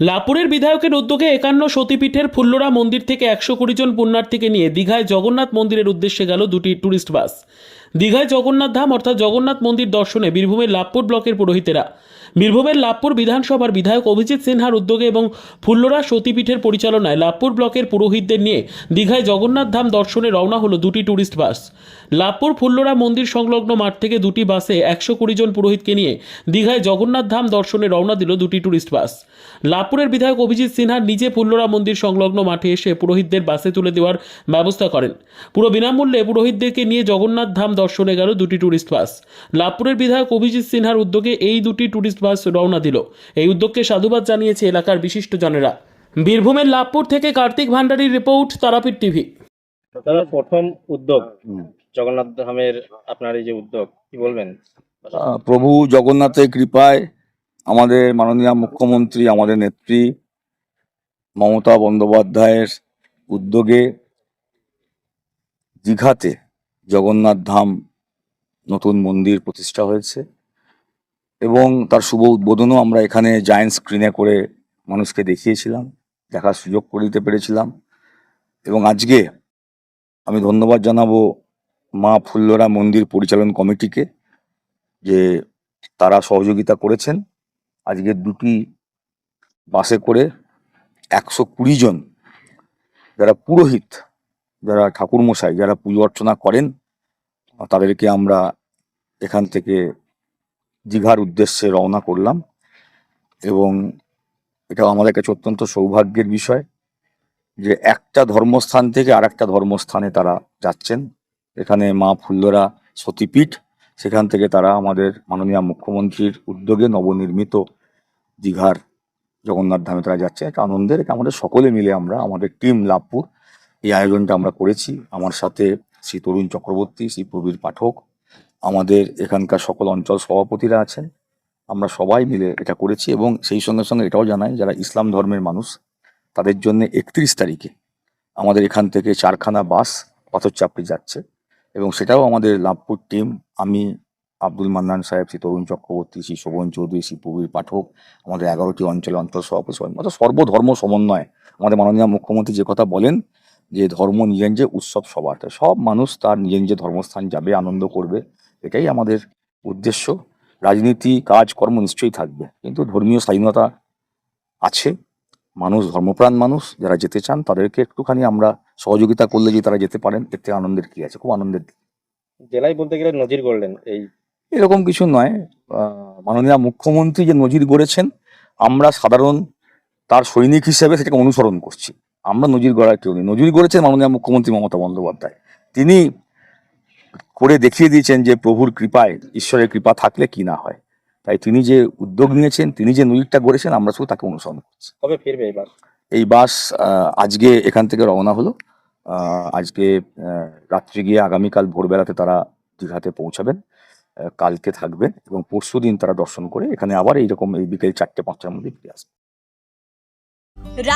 লাপুরের বিধায়কের উদ্যোগে ৫১ সতীপীঠের ফুল্লরা মন্দির থেকে ১২০ জন পুণ্যার্থীকে নিয়ে দীঘায় জগন্নাথ মন্দিরের উদ্দেশ্যে গেল দুটি ট্যুরিস্ট বাস। দীঘায় জগন্নাথ ধাম অর্থাৎ জগন্নাথ মন্দির দর্শনে বীরভূমের লাভপুর ব্লকের পুরোহিতেরা, বীরভূমের লাভপুর বিধানসভার বিধায়ক অভিজিৎ সিনহার উদ্যোগে এবং ফুল্লরা সতীপীঠের পরিচালনায় লাভপুর ব্লকের পুরোহিতদের নিয়ে দীঘায় জগন্নাথ ধাম দর্শনে রওনা হলো দুটি ট্যুরিস্ট বাস। লাভপুর ফুল্লরা মন্দির সংলগ্ন মাঠ থেকে দুটি বাসে ১২০ জন পুরোহিতকে নিয়ে দীঘায় জগন্নাথ ধাম দর্শনে রওনা দিল দুটি ট্যুরিস্ট বাস। লাভপুরের বিধায়ক অভিজিৎ সিনহা নিজে ফুল্লরা মন্দির সংলগ্ন মাঠে এসে পুরোহিতদের বাসে তুলে দেওয়ার ব্যবস্থা করেন। পুরো বিনামূল্যে পুরোহিতদেরকে নিয়ে জগন্নাথ ধাম দর্শনে গেল দুটি ট্যুরিস্ট বাস। লাভপুরের বিধায়ক অভিজিৎ সিনহার উদ্যোগে এই দুটি ট্যুরিস্ট বাস রওনা দিল। এই উদ্যোগকে সাধুবাদ জানিয়েছে এলাকার বিশিষ্টজনেরা। বীরভূমের লাভপুর থেকে কার্তিক ভান্ডারীর রিপোর্ট, তারাপীঠ টিভি। দাদা, প্রথম উদ্যোগ জগন্নাথ ধামের আপনার এই যে উদ্যোগ, কি বলবেন? প্রভু জগন্নাথের কৃপায় আমাদের মাননীয় মুখ্যমন্ত্রী, আমাদের নেত্রী মমতা বন্দ্যোপাধ্যায়ের উদ্যোগে দীঘাতে জগন্নাথ ধাম নতুন মন্দির প্রতিষ্ঠা হয়েছে এবং তার শুভ উদ্বোধনও আমরা এখানে জায়ান্ট স্ক্রিনে করে মানুষকে দেখিয়েছিলাম, দেখার সুযোগ করে দিতে পেরেছিলাম। এবং আজকে আমি ধন্যবাদ জানাবো মা ফুল্লরা মন্দির পরিচালন কমিটিকে যে তারা সহযোগিতা করেছেন। আজকে দুটি বাসে করে ১২০ জন যারা পুরোহিত, যারা ঠাকুরমশাই, যারা পুজো অর্চনা করেন, তাদেরকে আমরা এখান থেকে দীঘার উদ্দেশ্যে রওনা করলাম। এবং এটা আমাদের কাছে অত্যন্ত সৌভাগ্যের বিষয় যে একটা ধর্মস্থান থেকে আর একটা ধর্মস্থানে তারা যাচ্ছেন। এখানে মা ফুল্লরা সতীপীঠ, সেখান থেকে তারা আমাদের মাননীয় মুখ্যমন্ত্রীর উদ্যোগে নবনির্মিত দীঘার জগন্নাথ ধামে তারা যাচ্ছে। একটা আনন্দের, এটা আমাদের সকলে মিলে আমরা, আমাদের টিম লাভপুর এই আয়োজনটা আমরা করেছি। আমার সাথে শ্রী তরুণ চক্রবর্তী, শ্রী প্রবীর পাঠক, আমাদের এখানকার সকল অঞ্চল সভাপতিরা আছেন। আমরা সবাই মিলে এটা করেছি এবং সেই সঙ্গে সঙ্গে এটাও জানাই যারা ইসলাম ধর্মের মানুষ তাদের জন্য ৩১ তারিখে আমাদের এখান থেকে ৪খানা বাস পাথরচাপড়ি যাচ্ছে এবং সেটাও আমাদের লাভপুর টিম, আমি, আব্দুল মান্নান সাহেব, শ্রী তরুণ চক্রবর্তী, শ্রী শোভন চৌধুরী, শ্রী প্রবীর পাঠক, আমাদের ১১টি অঞ্চলে অঞ্চল সভাপতি, অর্থাৎ সর্বধর্ম সমন্বয়। আমাদের মাননীয় মুখ্যমন্ত্রী যে কথা বলেন যে ধর্ম নিজের যে উৎসব সবার, সব মানুষ তার নিজের নিজের ধর্মস্থান যাবে, আনন্দ করবে, এটাই আমাদের উদ্দেশ্য। রাজনীতি, কাজকর্ম নিশ্চয়ই থাকবে, কিন্তু ধর্মীয় স্বাধীনতা আছে। মানুষ ধর্মপ্রাণ মানুষ, যারা যেতে চান তাদেরকে একটুখানি আমরা সহযোগিতা করলে যদি তারা যেতে পারেন, এতে আনন্দের কি আছে, খুব আনন্দের। জেলায় বলতে গেলে নজির গড়লেন এই। এরকম কিছু নয়, মাননীয় মুখ্যমন্ত্রী যে নজির গড়েছেন, আমরা সাধারণ তার সৈনিক হিসেবে সেটাকে অনুসরণ করছি। আমরা নজির গড়ার কেউ নেই, নজির গড়েছেন মাননীয় মুখ্যমন্ত্রী মমতা বন্দ্যোপাধ্যায়। তিনি করে দেখিয়ে দিয়েছেন যে প্রভুর কৃপায়, ঈশ্বরের কৃপা থাকলে কি না হয়। তাই তিনি যে উদ্যোগ নিয়েছেন, তিনি যে নজিরটা গড়েছেন, আমরা শুধু তাকে অনুসরণ করছি। কবে ফিরবে এবার? এই বাস আজকে এখান থেকে রওনা হলো। আজকে রাত্রে গিয়ে আগামীকাল ভোরবেলাতে তারা দীঘাতে পৌঁছাবেন, কালকে থাকবেন এবং পরশু দিন তারা দর্শন করে এখানে আবার এইরকম এই বিকেল ৪টে-৫টার মধ্যে ফিরে আসবেন।